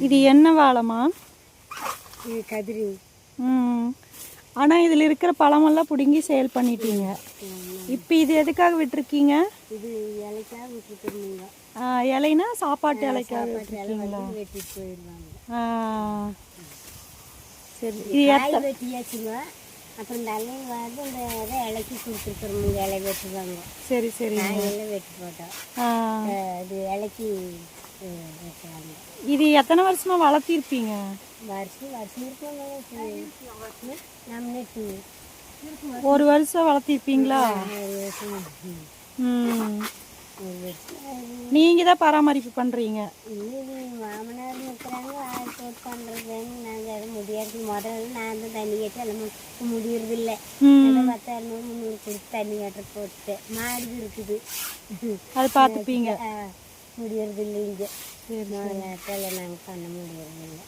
இது என்ன வாழைமா? இது கதிரி. ஆனால் இதில் இருக்கிற பழமெல்லாம் பிடுங்கி சேல் பண்ணிட்டீங்க. இப்போ இது எதுக்காக விட்டுருக்கீங்க? இது இலைக்காக விட்டுருக்குறீங்க. இலைனா சாப்பாட்டு இலைக்காக விட்டுருக்கீங்களா? வெட்டிட்டு போயிடுவாங்க. சரி, இது காய் வெட்டியாச்சுங்க. அப்புறம் இந்த இலையை வந்து இந்த இதை இலைக்கு கொடுத்துருக்குறோம். இலை வெட்டுவாங்க. சரி சரி, காயெல்லாம் வெட்டி போட்டோம். இது இலைக்கு வெட்டுவாங்க. இது எத்தனை வருஷமா வளர்த்திருப்பீங்க? வருஷம் ஒரு வருஷம் வளர்த்திருப்பீங்களா? நீங்க தான் பராமரிப்பு பண்றீங்க? மாமனார் இருக்கிறாங்க, ஆள் போட்டு பண்ணுறதுன்னு நாங்கள் எதுவும் முடியாது. முதல்ல நான் தான் தண்ணி கட்டி எல்லாம் முடியறது இல்லை. 10,000 300 கொடுத்து தண்ணி கட்டுற போட்டு மாடு இருக்குது. அது பார்த்துப்பீங்க? முடியறது இல்லை. இங்கே நாங்கள் பண்ண முடியறது இல்லை.